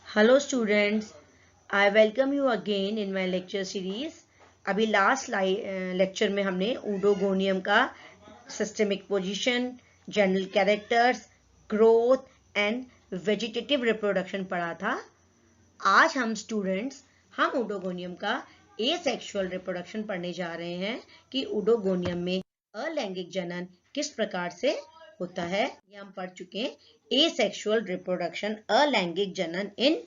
Hello students, I welcome you again in my lecture series. अभी last lecture में हमने ऊडोगोनियम का systemic position, general characters, growth and vegetative reproduction पढ़ा था. आज हम स्टूडेंट्स ऊडोगोनियम का एसेक्सुअल रिप्रोडक्शन पढ़ने जा रहे हैं कि ऊडोगोनियम में अलैंगिक जनन किस प्रकार से होता है. ये हम पढ़ चुके हैं. एसेक्सुअल रिप्रोडक्शन, अलैंगिक जनन इन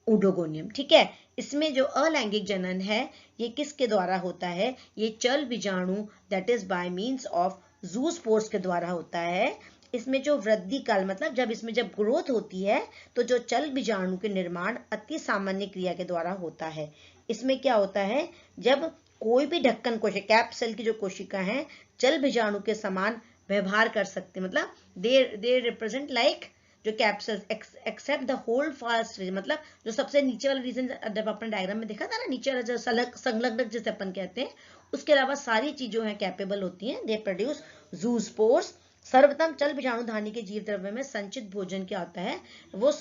ऊडोगोनियम. ठीक है. इसमें जो अलैंगिक जनन है ये किसके द्वारा होता है? ये चल बीजाणु that is by means of zoospores के द्वारा होता है. इसमें जो वृद्धि काल मतलब जब ग्रोथ होती है तो जो चल बीजाणु के निर्माण अति सामान्य क्रिया के द्वारा होता है. इसमें क्या होता है, जब कोई भी ढक्कन कोशिका, कैप सेल की जो कोशिका है चल बीजाणु के समान व्यवहार कर सकते, मतलब दे रिप्रेजेंट लाइक जो capsules except the holdfast region, मतलब जो सबसे नीचे वाला रीजन जब अपने डायग्राम में देखा था ना, नीचे वाला जो संलग्नक जिसे अपन कहते हैं, उसके अलावा सारी चीजों हैं कैपेबल होती हैं. They produce zoospores. सर्वप्रथम चल बीजाणुधानी के जीव द्रव्य में संचित भोजन क्या होता है, वो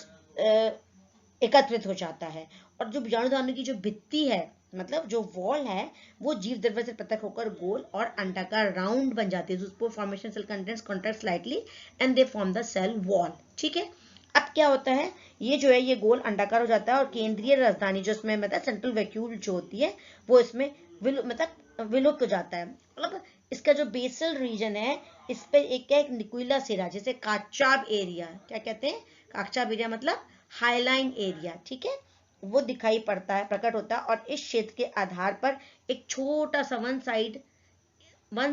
एकत्रित हो जाता है. और जो बीजाणुधानी की जो भित्ति है, मतलब जो वॉल है, वो जीव द्रव्य से पृथक होकर गोल और अंडाकार राउंड बन जाती है. Zoospore formation cell contents contract slightly and they form the cell wall. ठीक है. अब क्या होता है, ये जो है ये गोल अंडाकार हो जाता है और केंद्रीय राजधानी जो इसमें मतलब सेंट्रल वैक्यूल जो होती है वो इसमें विलुप्त हो जाता है. मतलब इसका जो बेसल रीजन है इस पे एक निकुला सिरा, जैसे काचाब एरिया, क्या कहते हैं, काचाब एरिया मतलब हाईलाइन एरिया. ठीक है, वो दिखाई पड़ता है, प्रकट होता है. और इस क्षेत्र के आधार पर एक छोटा सा one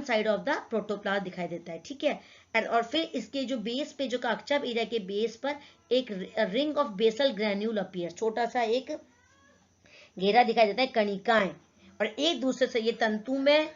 side of the protoplast दिखाई देता है. ठीक है. और फिर इसके जो बेस पे, जो काकचाब एरिया के बेस पर एक ring of basal granule appear, छोटा सा एक घेरा दिखाई देता है, कणिकाएं, और एक दूसरे से ये तंतु में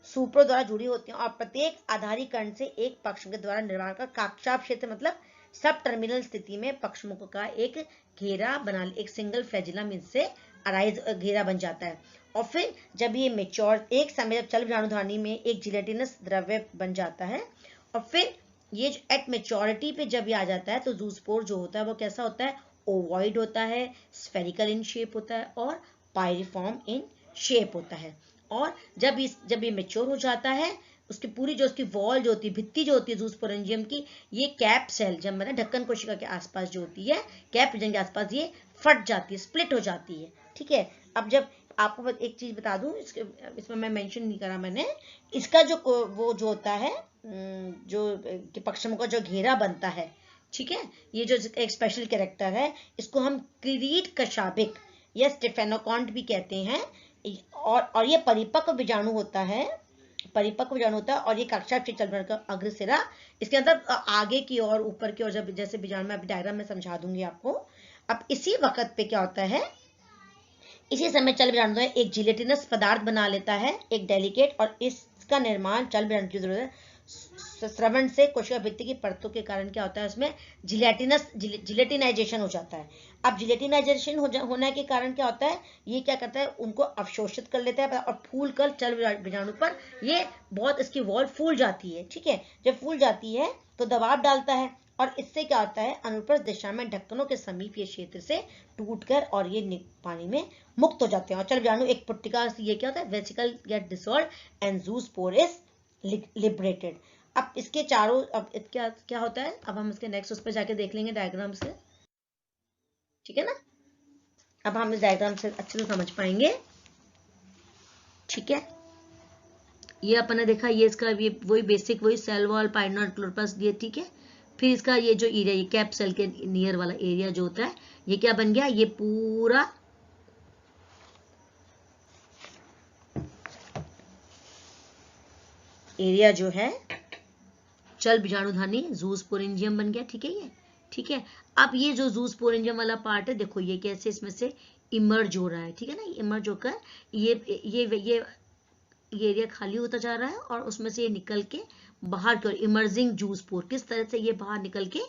सूत्रों द्वारा जुड़ी होती हैं और प्रत्येक आधारी कण से एक पक्षम के द्वारा निर्माण का काकचाब क्षेत्र मतलब सब टर्मिनल स्थिति में पक्षमुख का एक घेरा बना, एक सिंगल फ्लैजिलम इससे अराइज घेरा बन जाता है. और फिर जब ये मेच्योर, एक समय जब चल बीजाणुधानी में एक जिलेटिनस द्रव्य बन जाता है और फिर ये एट मेच्योरिटी पे जब ये आ जाता है तो ज़ूस्पोर जो होता है वो कैसा होता है, ओवॉइड होता है, स्फेरिकल इन शेप होता है और पायरिफॉर्म इन शेप होता है. और जब ये मेच्योर हो जाता है, उसकी पूरी जो उसकी वॉल जो होती है, भित्ति जो होती है ज़ूस्पोरेंजियम की, ये कैप सेल जब मतलब ढक्कन कोशिका के आसपास जो होती है, कैप रीजन के आसपास ये फट जाती है, स्प्लिट हो जाती है. ठीक है. अब जब आपको एक चीज बता दूं, इसमें मैं मेंशन नहीं करा मैंने, इसका जो वो जो होता है, जो पक्षमों का जो घेरा बनता है, ठीक है, ये जो एक स्पेशल कैरेक्टर है, इसको हम किरीट कशाबिक या स्टेफेनोकॉन्ट भी कहते हैं. और ये परिपक्व बीजाणु होता है, और ये कक्षा चल का अग्रसिरा, इसके अंदर आगे की और ऊपर की ओर, जब जैसे बीजाणु में अभी डायग्राम में समझा दूंगी आपको. अब इसी वक्त पे क्या होता है, इसी समय चल बीजाणु एक जिलेटिनस पदार्थ बना लेता है, एक डेलिकेट, और इसका निर्माण चल बीजाणु की जरूरत श्रवण से कोशिका भित्ति की परतों के कारण क्या होता है, उसमें जिलेटिनाइजेशन हो जाता है. अब जिलेटिनाइजेशन होने के कारण क्या होता है, ये क्या करता है, उनको अवशोषित कर लेता है और फूल कर चल बीजाणु पर ये बहुत इसकी वॉल फूल जाती है. ठीक है. जब फूल जाती है तो दबाव डालता है और इससे क्या होता है, अनुप्रस्थ दिशा में ढक्कनों के समीप ये क्षेत्र से टूटकर और ये पानी में मुक्त हो जाते हैं. और चल बीजाणु एक पट्टिका से ये क्या होता है, vesicle get dissolved and zoospore is liberated. अब इसके चारों, अब क्या होता है, अब हम इसके नेक्स्ट उस पर जाके देख लेंगे डायग्राम से. ठीक है ना. अब हम इस डायग्राम से अच्छे से समझ पाएंगे. ठीक है. ये अपन ने देखा, ये इसका ये वही बेसिक, वही सेल वॉल, पाइनोड क्लोरोप्लास्ट दिए. ठीक है. फिर इसका ये जो एरिया, ये कैप सेल के नियर वाला एरिया जो होता है, ये क्या बन गया, ये पूरा एरिया जो है चल बीजाणुधानी ज़ूस्पोरेंजियम बन गया. ठीक है. ये ठीक है. अब ये जो ज़ूस्पोरेंजियम वाला पार्ट है, देखो ये कैसे इसमें से इमर्ज हो रहा है. ठीक है ना. इमर्ज होकर ये एरिया खाली होता जा रहा है और उसमें से ये निकल के बाहर की ओर इमर्जिंग ज़ूस्पोर, किस तरह से ये बाहर निकल के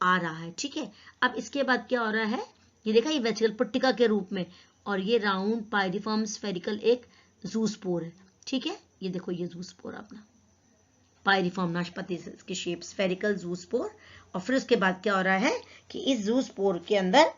आ रहा है. ठीक है. अब इसके बाद क्या हो रहा है, ये देखा, ये वेसिकल पट्टिका के रूप में, और ये राउंड पायरिफॉर्म स्फेरिकल एक ज़ूस्पोर है. ठीक है. ये देखो, ये ज़ूस्पोर अपना पायरिफॉर्म नाशपाती से इसकी शेप स्फेरिकल जूस्पोर। और फिर उसके बाद क्या हो रहा है कि इस जूस्पोर के अंदर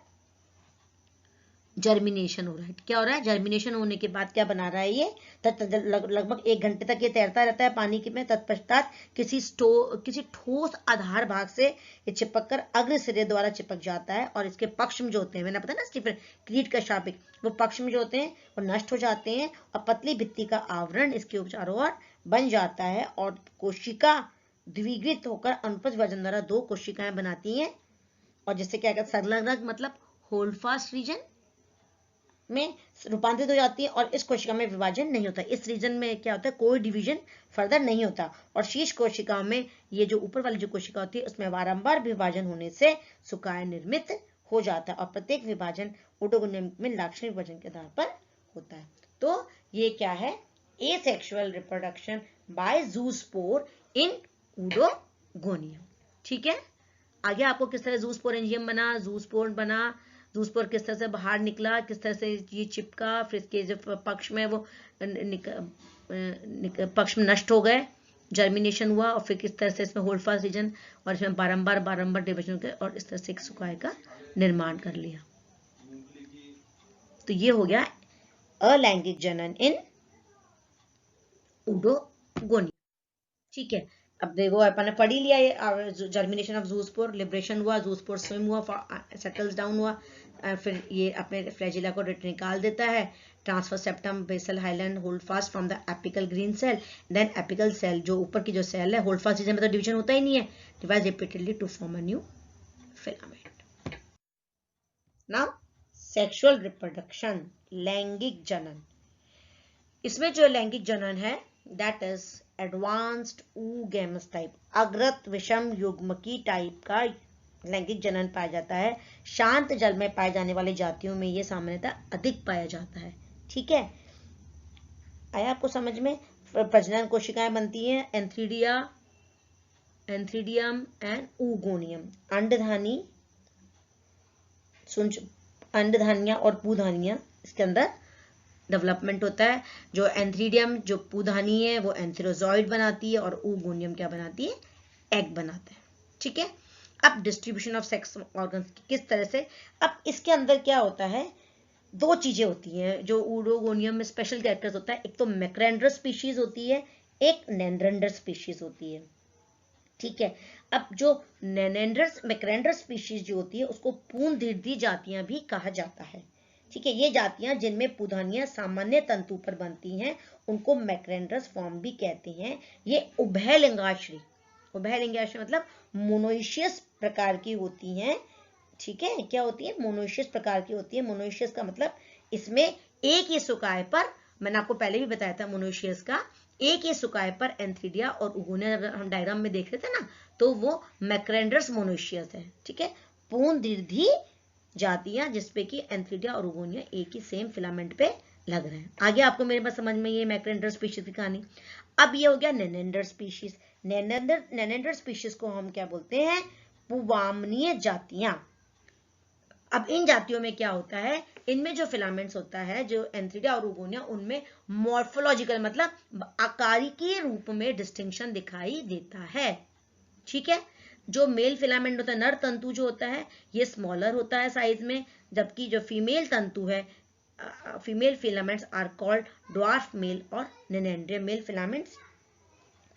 जर्मिनेशन हो रहा है। क्या हो रहा है? जर्मिनेशन होने के बाद क्या बना रहा है ये? लगभग 1 घंटे तक ये तैरता रहता है पानी में। तत्पश्चात किसी ठोस आधार भाग से ये चिपक कर अग्र सिरे द्वारा चिपक जाता है और इसके पक्ष में जो होते हैं, मैंने बताया ना स्टीफन क्रीट का शापिक, वो पक्ष में जो होते हैं वो नष्ट हो जाते हैं और पतली भित्ति का आवरण इसके चारों ओर बन जाता है और कोशिका द्विगृत होकर अनुपज विभाजन द्वारा 2 कोशिकाएं बनाती हैं और जिससे क्या कहते हैं संलग्न मतलब होल्डफास्ट रीजन में रूपांतरित हो जाती है और इस कोशिका में विभाजन नहीं होता। इस रीजन में क्या होता है? कोई डिवीजन फर्दर नहीं होता और शीर्ष कोशिकाओं में ये जो ऊपर वाली जो कोशिका होती है उसमें बारंबार विभाजन होने से सुकाय निर्मित हो जाता है और प्रत्येक विभाजन ओडोगोनियम में लाक्षणिक विभाजन के आधार पर होता है। तो ये क्या है? Asexual reproduction by zoospore in Oedogonium. ठीक है, आगे आपको किस तरह जूस्पोरेंजियम बना, जूस्पोर बना, जूस्पोर किस तरह से बाहर निकला, किस तरह से ये चिपका, फिर इसके जो पक्ष में वो पक्ष में नष्ट हो गए, जर्मिनेशन हुआ और फिर किस तरह से इसमें होल्डफास्ट रीजन और इसमें बारंबार डिविजन के और इस तरह से एक सुकाय का निर्माण कर लिया। तो ये हो गया अलैंगिक जनन इन ओडोगोनियम। ठीक है, अब देखो अपन ने पढ़ ही लिया ये जर्मिनेशन ऑफ जूस्पोर, लिबरेशन हुआ, जूस्पोर स्विम हुआ, सेटल्स डाउन हुआ, फिर ये अपने फ्लैजिला को निकाल देता है, transfer septum basal highland holdfast from the apical green cell, then apical cell जो ऊपर की जो सेल है होल्ड फास्ट रीजन में तो डिवीजन होता ही नहीं है, divide repeatedly to form a new filament. Now sexual reproduction, लैंगिक जनन। इसमें जो लैंगिक जनन है that is advanced oogamous type, अग्रत विषम युग्मकी टाइप का लैंगिक जनन पाया जाता है। शांत जल में पाए जाने वाली जातियों में यह सामान्यतः अधिक पाया जाता है। ठीक है, आया आपको समझ में? प्रजनन कोशिकाएं बनती हैं एंथ्रीडियम एंड oogoनियम, अंडधानियां और पूधानियां इसके अंदर डेवलपमेंट होता है। जो एंथ्रीडियम जो पूधानी है वो एंथेरोजॉइड बनाती है और oogoनियम क्या बनाती है? एग बनाता है। ठीक है, अब डिस्ट्रीब्यूशन ऑफ सेक्स ऑर्गन्स किस तरह से, अब इसके अंदर क्या होता है? 2 चीजें होती हैं जो ओडोगोनियम में स्पेशल कैरेक्टर्स होता है। एक तो मैक्रेंडर स्पीशीज होती है, एक नेंड्रेंडर स्पीशीज होती है। ठीक है, अब जो मैक्रेंडर स्पीशीज जो होती है उसको पूर्णदीर्घी जातियां भी कहा जाता है। ठीक है, ये जातियां जिनमें पूधानियां सामान्य तंतु पर बनती हैं उनको मैक्रेंडरस फॉर्म भी कहते हैं। ये उभयलिंगाश्री मतलब मोनोइशियस प्रकार की होती हैं। ठीक है, क्या होती है? मोनोइशियस प्रकार की होती है। मोनोइशियस का मतलब इसमें एक ही सुकाय पर, मैंने आपको पहले भी बताया था मोनोइशियस का, एक ही सुकाय पर एंथ्रीडिया और oogonia अगर हम डायग्राम में देख रहे थे ना तो वो मैक्रेंडर्स मोनोइशियस है। ठीक है, पूर्णदीर्घी जातियां जिसपे कि एंथ्रीडिया और oogonia एक ही सेम फिलामेंट पे लग रहे हैं। आगे आपको मेरे पास समझ में ये मैक्रेंडर स्पीशीज की कहानी। अब ये हो गया नेनेंडर स्पीशीज। नेनेंडर स्पीशीज को हम क्या बोलते हैं? पुवामनीय जातियां। अब इन जातियों में क्या होता है? इनमें जो फिलामेंट्स होता है जो एंथ्रीडिया और oogonia उनमें मॉर्फोलॉजिकल मतलब आकारिकी रूप में डिस्टिंक्शन दिखाई देता है। ठीक है, जो मेल फिलामेंट होता है, नर तंतु जो होता है ये स्मॉलर होता है साइज में, जबकि जो फीमेल तंतु है female filaments are called dwarf male और नेनेंड्रियम मेल फिलामेंट्स।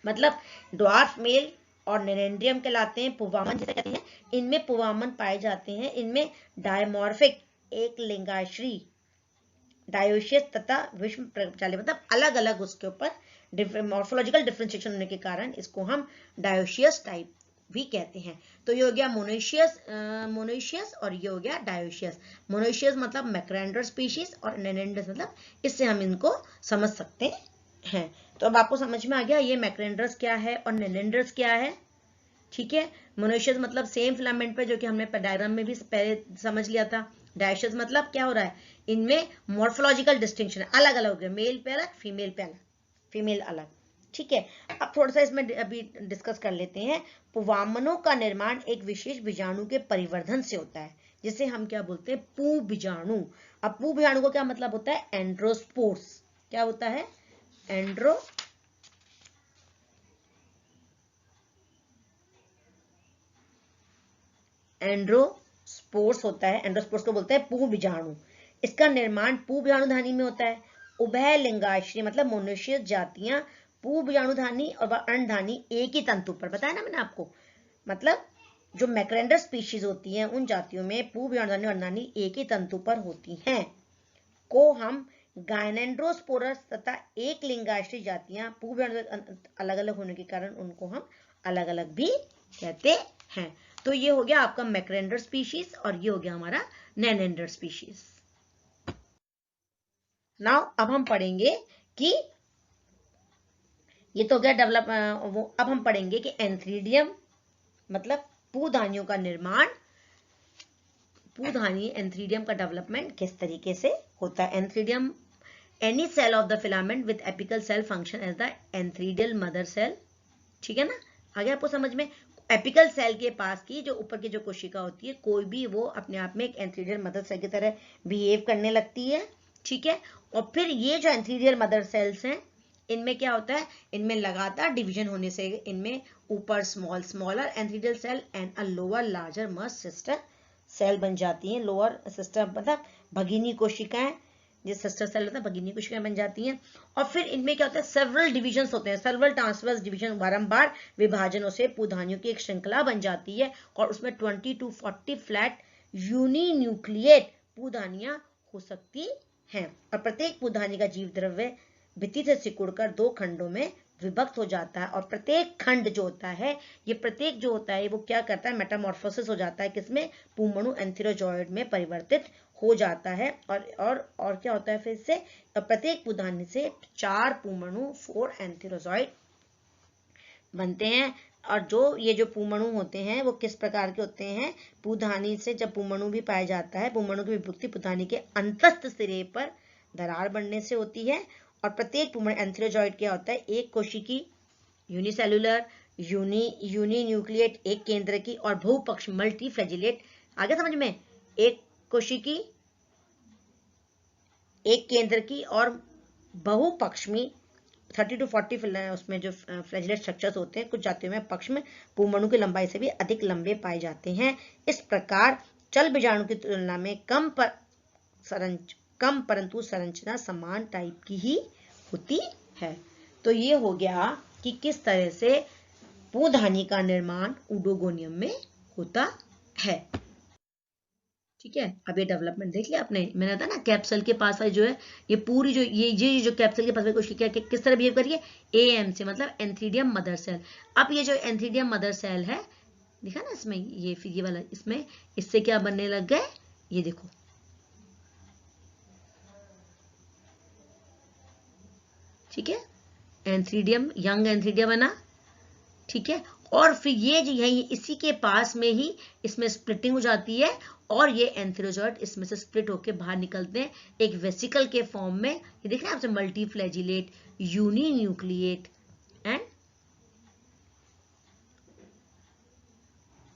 मतलब ड्वार्फ मेल और नेनेंड्रियम कहलाते हैं। पुवामन जिसे कहते हैं, इनमें पुवामन पाए जाते हैं। इनमें डायमॉर्फिक एक लिंगाश्री डायोशियस तथा विषम प्रजाति मतलब अलग अलग उसके ऊपर मॉर्फोलॉजिकल डिफरेंशिएशन होने के कारण इसको हम डायोशियस टाइप भी कहते हैं। तो ये हो गया मोनोइशियस और ये हो गया डायोशियस। मोनोइशियस मतलब मैक्रेंडर स्पीशीज और नेनेंडर्स मतलब, इससे हम इनको समझ सकते हैं। तो अब आपको समझ में आ गया ये मैक्रेंडर्स क्या है और नेनेंडर्स क्या है। ठीक है, मोनोइशियस मतलब सेम फिलामेंट पे जो कि हमने डायग्राम में भी पहले समझ लिया था। डायोशियस मतलब क्या हो रहा है? इनमें मॉर्फोलॉजिकल डिस्टिंक्शन है, अलग अलग हो गया, मेल पे अलग, फीमेल पे अलग, फीमेल अलग। ठीक है, अब थोड़ा सा इसमें अभी डिस्कस कर लेते हैं। पुवामनों का निर्माण एक विशेष बीजाणु के परिवर्धन से होता है जिसे हम क्या बोलते हैं? पू बीजाणु। अब पू बीजाणु को क्या मतलब होता है? एंड्रोस्पोर्स। क्या होता है? एंड्रोस्पोर्स होता है। एंड्रोस्पोर्स को बोलते हैं पू बीजाणु। इसका निर्माण पू बीजाणुधानी में होता है। उभय लिंगाश्री मतलब मोनोशियस जातियां पू बीजाणुधानी और अंडधानी एक ही तंतु पर, बताया ना मैंने आपको, मतलब जो मैक्रेंडर स्पीशीज होती हैं उन जातियों में पू बीजाणुधानी और अंडधानी एक ही तंतु पर होती हैं, को हम गायनेंड्रोस्पोरस तथा एक लिंगाश्री जातियां पू बीजाणु अलग अलग होने के कारण उनको हम अलग अलग भी कहते हैं। तो ये हो गया आपका मैक्रेंडर स्पीशीज और ये हो गया हमारा नेनेंडर स्पीशीज। नाउ अब हम पढ़ेंगे कि ये तो गया डेवलप, अब हम पढ़ेंगे कि एंथ्रीडियम मतलब पूधानियों का निर्माण, पूधानी एंथ्रीडियम का डेवलपमेंट किस तरीके से होता है। Antheridium any cell of the filament with apical cell function as the antheridial mother cell, ठीक है ना, आगे आपको समझ में। एपिकल सेल के पास की जो ऊपर की जो कोशिका होती है कोई भी वो अपने आप में एक एंथ्रीडियल मदर सेल की तरह बिहेव करने लगती है, ठीक है। और फिर ये जो एंथ्रीडियल मदर सेल्स हैं इनमें क्या होता है, इनमें लगातार डिवीजन होने से इनमें ऊपर smaller antheridial cell and a lower larger must sister cell बन जाती हैं। लोअर सिस्टर मतलब भगिनी कोशिकाएं, जो सिस्टर सेल होता है भगिनी कोशिकाएं बन जाती हैं। और फिर इनमें क्या होता है, सेवरल डिविजन्स होते हैं, सेवरल ट्रांसवर्स डिवीजन, बारंबार विभाजनों से पूधानियों की एक श्रृंखला बन जाती है और उसमें 20 to 40 फ्लैट यूनिन्यूक्लिएट पूधानियां हो सकती हैं। और प्रत्येक पूधानी का जीव द्रव्य भित्ति से सिकुड़कर दो खंडों में विभक्त हो जाता है। और प्रत्येक खंड जो होता है, ये प्रत्येक जो होता है वो क्या करता है, मेटामॉर्फोसिस हो जाता है, किसमें, पूमणु एंथेरोजॉइड में परिवर्तित हो जाता है। और क्या होता है फिर से, प्रत्येक पूधानी से 4 पूमणु 4 एंथेरोजॉइड बनते हैं। और जो ये जो पूमणु होते हैं वो किस प्रकार के होते हैं, पूधानी से जब पूमणु भी पाया जाता है, पूमणु की विभक्ति पूधानी के अंतस्थ सिरे पर दरार बनने से होती है। और प्रत्येक पूमणु एंथेरोजॉइड क्या होता है, एक कोशिकी यूनिसेलुलर, यूनिन्यूक्लिएट एक केंद्र की और बहुपक्ष मल्टीफ्लैजिलेट, आगे समझ में, एक कोशिकी एक केंद्र की और बहुपक्षमी 30 to 40 उसमें जो फ्लैजिलेट स्ट्रक्चर्स होते हैं, कुछ जातियों में पक्ष में पूमणु की लंबाई से भी अधिक लंबे पाए जाते हैं। इस प्रकार चल बीजाणु की तुलना में कम परंतु संरचना समान टाइप की ही होती है। तो ये हो गया कि किस तरह से पूधानी का निर्माण ऊडोगोनियम में होता है, ठीक है। अब ये डेवलपमेंट देख लिया आपने, मैंने कहा ना कैप्सूल के पास जो है ये पूरी जो ये जो कैप्सूल के पास कोशिका किस तरह बिहेव करिए, एएम से मतलब एंथ्रीडियम मदर सेल। अब ये जो एंथ्रीडियम मदर सेल है, देखा ना इसमें ये वाला, इसमें इससे क्या बनने लग गए, ये देखो, ठीक है, एंथ्रीडियम, यंग एंथ्रीडियम बना, ठीक है। और फिर ये जो यही इसी के पास में ही इसमें स्प्लिटिंग हो जाती है और ये एंथेरोजॉइड इसमें से स्प्लिट होकर बाहर निकलते हैं एक वेसिकल के फॉर्म में। ये देख रहे हैं आपसे, मल्टीफ्लैजिलेट, यूनिन्यूक्लिएट एंड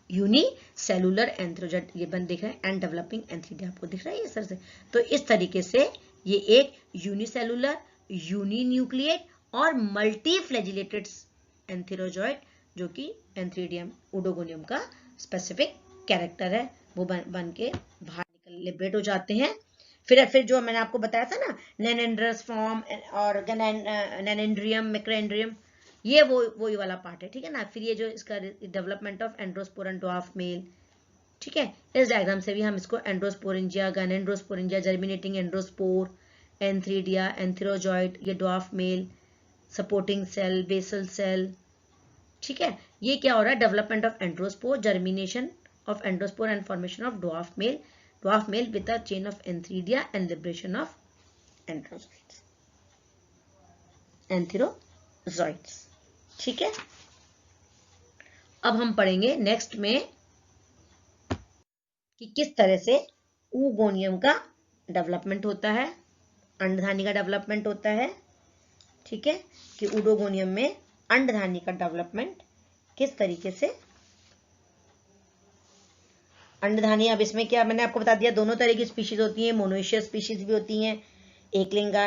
यूनिसेलुलर एंथेरोजॉइड, ये बन देख रहे हैं, एंड डेवलपिंग एंथ्रीडिया, आपको दिख रहा है ये सर से। तो इस तरीके से ये एक यूनिसेलुलर, यूनिन्यूक्लिएट और मल्टीफ्लैजिलेटेड एंथेरोजॉइड जो कि एंथ्रीडियम ऊडोगोनियम का स्पेसिफिक कैरेक्टर है, वो बन के बाहर निकल लिबरेट हो जाते हैं। फिर जो मैंने आपको बताया था ना, नेनेंड्रस फॉर्म और नेनेंड्रियम, मैक्रेंड्रियम, ये वही वाला पार्ट है, ठीक है ना। फिर ये जो इसका development of androspore dwarf male, ठीक है, इस डायग्राम से भी हम इसको androsporangia, gynandrosporangia, germinating androspore, antheridia, antherozoid, ये dwarf male, supporting cell, basal cell, ठीक है। ये क्या हो रहा है, development of androspore, germination of endosperm and formation of dwarf male with a chain of entheridia and liberation of entherozoids, ठीक है। अब हम पढ़ेंगे नेक्स्ट में कि किस तरह से ऊगोनियम का डेवलपमेंट होता है, अंडधानी का डेवलपमेंट होता है, ठीक है, कि ऊडोगोनियम में अंडधानी का डेवलपमेंट किस तरीके से। अंडधानी, अब इसमें क्या मैंने आपको बता दिया, दोनों तरह की स्पीशीज होती हैं, मोनोइशियस स्पीशीज भी होती हैं, एक लिंगा,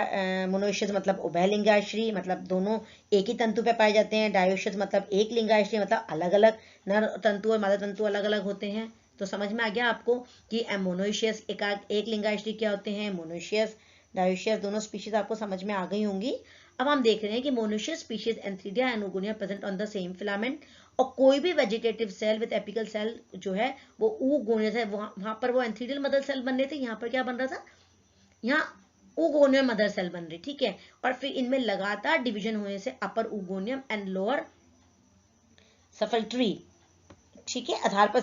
मोनोइशियस मतलब उभयलिंगाश्री, मतलब दोनों एक ही तंतु पे पाए जाते हैं, डायोशियस मतलब एक लिंगाश्री मतलब अलग अलग नर तंतु और मादा तंतु अलग अलग होते हैं। तो समझ में आ गया आपको कि मोनोइशियस एक लिंगाश्री क्या होते हैं, मोनोइशियस डायोइशियस दोनों स्पीशीज आपको समझ में आ गई होंगी। अब हम देख रहे हैं कि monoecious species antheridia and oogonia present on the same filament, और कोई भी vegetative cell with apical cell जो है वो oogonia है, वहां पर वो एंथीरियल मदर सेल बन रहे थे, यहाँ पर क्या बन रहा था, यहाँ oogonia मदर सेल बन रही, ठीक है। और फिर इनमें लगातार डिवीजन होने से अपर oogonia एंड लोअर सफल्ट्री, ठीक है, आधार पर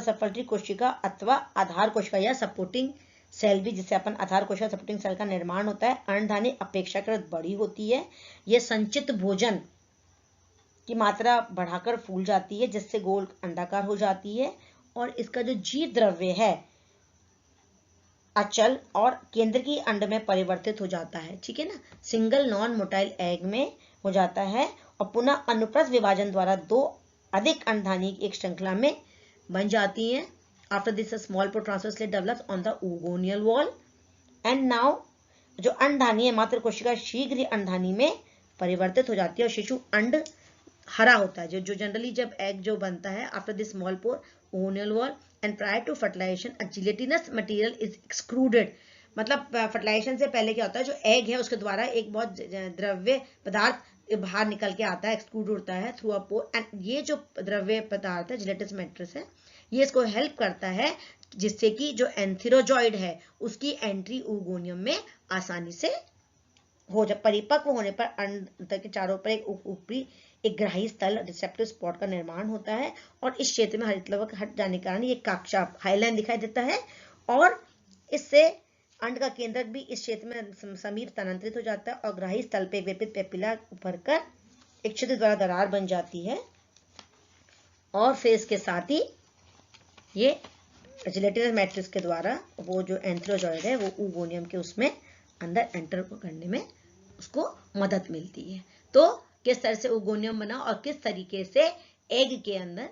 सफल्ट्री कोशिका अथवा आधार कोशिका या सपोर्टिंग सेल भी, जिससे अपन आधार कोशिका सपोर्टिंग सेल का निर्माण होता है, अंडधानी अपेक्षाकृत बड़ी होती है। यह संचित भोजन की मात्रा बढ़ाकर फूल जाती है, जिससे गोल अंडाकार हो जाती है, और इसका जो जीव द्रव्य है अचल और केंद्रकीय अंड में परिवर्तित हो जाता है, ठीक है ना, सिंगल नॉन मोटाइल एग में हो जाता है, और पुनः अनुप्रस्थ विभाजन द्वारा दो अधिक अंडधानी एक श्रृंखला में बन जाती हैं। After this small pore transfer slit develops on the oogonial wall and now जो अंडधानी है मात्र कोशिका शीघ्र ही अंडधानी में परिवर्तित हो जाती है, और शिशु अंड हरा होता है, जो जनरली जब एग जो बनता है after this small pore oogonial wall and prior to fertilization a gelatinous material is excluded. मतलब फर्टिलाइजेशन से पहले क्या होता है, जो एग है उसके द्वारा एक बहुत द्रव्य पदार्थ बाहर निकल के आता है, एक्सक्लूड होता है थ्रू अ पोर, एंड ये जो द्रव्य पदार्थ है जिलेटिनस मैट्रिक्स है, ये इसको हेल्प करता है जिससे कि जो एंथेरोजॉइड है उसकी एंट्री oogonia में आसानी से हो जाए। परिपक्व होने पर अंड के चारों पर एक ऊपरी एक ग्राही स्थल रिसेप्टिव स्पॉट का निर्माण होता है, और इस क्षेत्र में हरित लवक हट जाने के कारण ये काकशाप हाईलाइन दिखाई देता है, और इससे अंड का केंद्रक भी इस क्षेत्र में समीप स्थानांतरित हो जाता है, और ग्राही स्थल पे व्यापित पेपिला उभर कर एक छिद्र द्वारा दरार बन जाती है, और फिर इसके साथ ही ये जिलेटिनस मैट्रिक्स के द्वारा वो जो एंथेरोजॉइड है वो oogonia के उसमें अंदर एंटर करने में उसको मदद मिलती है। तो किस तरह से oogonia बना और किस तरीके से एग के अंदर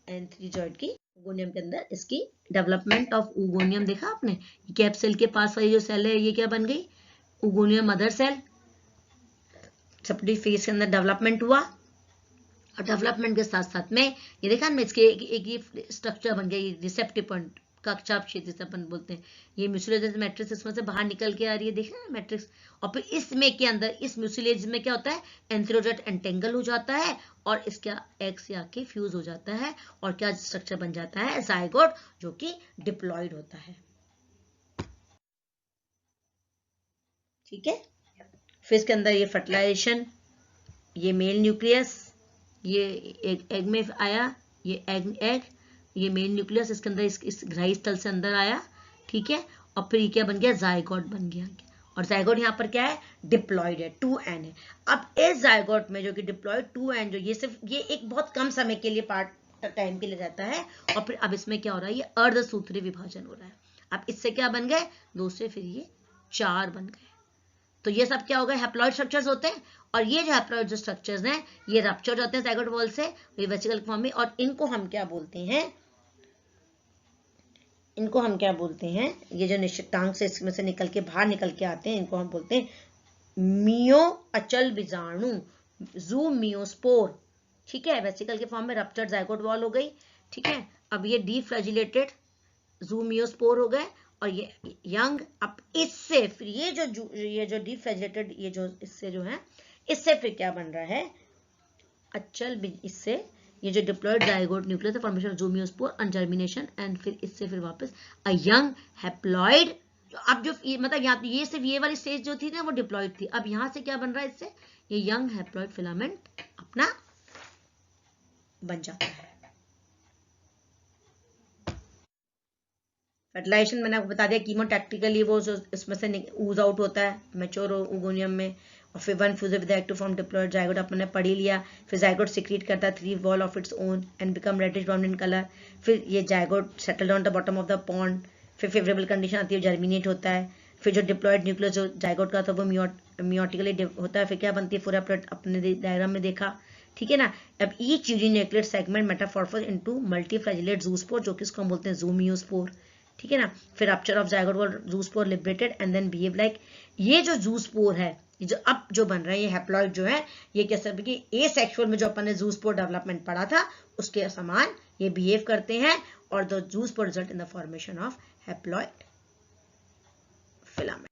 एंथेरोजॉइड की oogonia के अंदर इसकी डेवलपमेंट ऑफ oogonia देखा आपने, कैप सेल के पास वाली जो सेल है ये क्या बन गई, oogonia मदर सेल, सप्टी फेज के अंदर डेवलपमेंट हुआ, और डेवलपमेंट के साथ साथ में ये देखा ना इसके एक स्ट्रक्चर बन गया, रिसेप्टिव पॉइंट कक्षाप क्षेत्र से अपन बोलते हैं, ये म्यूसिलेज मैट्रिक्स इसमें से बाहर निकल के आ रही है, देखा ना मैट्रिक्स, और फिर इसमें के अंदर इस म्यूसिलेज में क्या होता है, एंथेरोजॉइड एंटेंगल हो जाता है, और इसका एग से आके फ्यूज हो जाता है, और क्या स्ट्रक्चर बन जाता है, जाइगोट, जो कि डिप्लॉयड होता है, ठीक है। फिर इसके अंदर ये फर्टिलाइजेशन, ये मेल न्यूक्लियस, ये एग में आया, ये एग ये मेन न्यूक्लियस इसके अंदर इस ग्राही स्थल से अंदर आया, ठीक है, और फिर ये क्या बन गया, जाइगोट बन गया, और जाइगोट यहाँ पर क्या है, डिप्लॉयड है, 2n है। अब इस जाइगोट में जो कि डिप्लॉयड 2n जो ये सिर्फ ये एक बहुत कम समय के लिए पार्ट टाइम के लिए रहता है, और फिर अब इसमें क्या हो रहा है, ये अर्धसूत्री विभाजन हो रहा है। अब इससे क्या बन गए, 2 से फिर ये 4 बन गए, तो ये सब क्या हो गए, हैप्लॉइड स्ट्रक्चर्स होते हैं, और ये जो हैप्लॉइड जो स्ट्रक्चर्स हैं ये रप्चर जाते हैं जाइगोट वॉल से वेसिकल फॉर्म में, और इनको हम क्या बोलते हैं, इनको हम क्या बोलते हैं, ये जो निश्चित टांग से इसमें से निकल के बाहर निकल के आते हैं इनको हम बोलते हैं मियो अचल बीजाणु, ज़ूमियोस्पोर, ठीक है, वेसिकल के फॉर्म में रप्चर्ड जाइगोट वॉल हो गई, ठीक है। अब ये डीफ्लैजिलेटेड ज़ूमियोस्पोर हो गए, और ये यंग, अब इससे फिर ये जो डीफ्लैजिलेटेड ये जो इससे जो है इससे फिर क्या बन रहा है, अचल, इससे ये जो diploid zygote nucleus formation of zoomeiospore and germination, and फिर इससे फिर वापस अ यंग हैप्लॉइड, अब जो मतलब यहाँ ये सिर्फ ये वाली स्टेज जो थी ना वो डिप्लॉयड थी, अब यहाँ से क्या बन रहा है, इससे ये यंग हैप्लॉइड फिलामेंट अपना बन जाता है। फर्टिलाइजेशन मैंने आपको बता दिया, कीमोटैक्टिकली वो जो इसमें से ऊज आउट होता है मैच्योर oogonia में, और फिर one fuse with active form diploid zygote अपने पढ़ ही लिया, फिर जाइगोट सिक्रीट करता है 3 wall of its own and become reddish brown in colour, फिर ये zygote settle on the bottom of the pond, फिर फेवरेबल कंडीशन आती है, जर्मिनेट होता है, फिर जो डिप्लॉयड न्यूक्लियस जो जाइगोट का था वो मियोटिकली होता है, फिर क्या बनती है फोराप्लेट अपने डायग्राम में देखा, ठीक है ना। अब ईच यूनिन्यूक्लियेट सेगमेंट मेटामॉर्फोस इनटू मल्टीफ्लैजिलेट ज़ूस्पोर, जो कि इसको हम बोलते हैं ज़ूमियोस्पोर, ठीक है ना। फिर rupture of zygote wall, zoospore liberated and then behave like, ये जो ज़ूस्पोर है जो अब जो बन रहा है ये हैप्लॉइड जो है ये कैसे कि एसेक्सुअल में जो अपन ने ज़ूस्पोर डेवलपमेंट पढ़ा था उसके समान ये बिहेव करते हैं, और the zoospore result in the formation of haploid filament.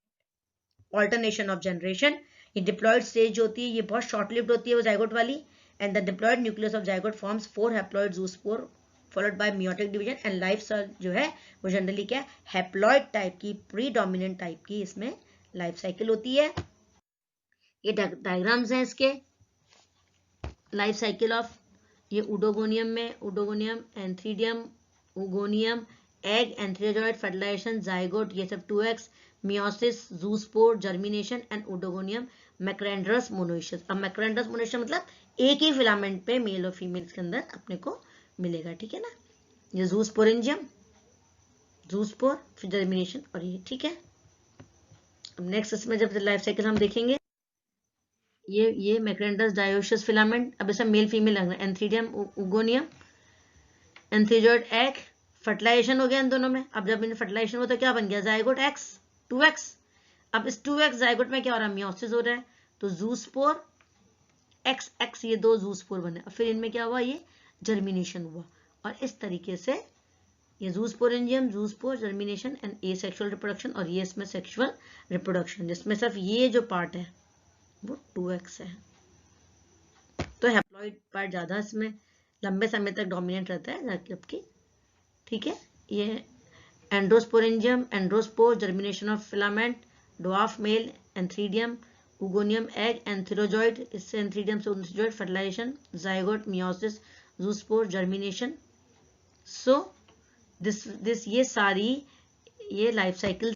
Alternation of generation, ये डिप्लॉइड स्टेज होती है, ये बहुत शॉर्ट लिव्ड होती है वो जाइगोट वाली, and the diploid nucleus of zygote forms 4 haploid zoospore followed by meiotic division, and life जो है वो जनरली क्या है, हैप्लॉइड टाइप की, प्रीडोमिनेंट टाइप की इसमें लाइफ साइकिल होती है। ये डायग्राम्स हैं इसके लाइफ साइकिल ऑफ, ये उडोगोनियम में oedogonium, antheridium, oogonium, egg, antherozoid, fertilization, zygote, ये सब 2x, meiosis, zoospore, germination, and oedogonium, macrandrous monoecious. अब मैक्रेंड्रस मोनोइशियस मतलब एक ही फिलामेंट पे मेल और फीमेल के अंदर अपने को मिलेगा, ठीक है ना। ये ज़ूस्पोरेंजियम, ज़ूस्पोर, फिर जर्मिनेशन, और ये ठीक है। अब नेक्स्ट इसमें जब लाइफ साइकिल हम देखेंगे, ये मैक्रेंड्रस डायोशियस फिलामेंट, अब इसमें मेल फीमेल लग रहा है, एंथ्रीडियम, उगोनियम, एंथ्रियोजॉइड, एग, फर्टिलाइजेशन हो गया इन दोनों में। अब जब इन्हें फर्टिलाइजेशन हुआ तो क्या बन गया, जाइगोट एक्स, 2x। अब इस 2x जाइगोट में क्या हो रहा है, मियोसिस हो रहा है, तो ज़ूस्पोर एक्स एक्स, ये 2 ज़ूस्पोर बने, और फिर इनमें क्या हुआ, ये जर्मिनेशन हुआ, और इस तरीके से ये zoosporangium, zoospore, germination and asexual reproduction, और ये इसमें सेक्सुअल रिप्रोडक्शन, जिसमें सिर्फ ये जो पार्ट है वो 2x है। तो हैप्लॉइड पार्ट ज्यादा इसमें लंबे समय तक डोमिनेट रहता है जबकि, ठीक है। ये androsporangium, androspore, germination of filament, dwarf male, antheridium, oogonium, egg, antherozoid, इससे एंथ्रीडियम से antherozoid, fertilization, zygote, meiosis, zoospore, germination. So this ये सारी ये लाइफ साइकिल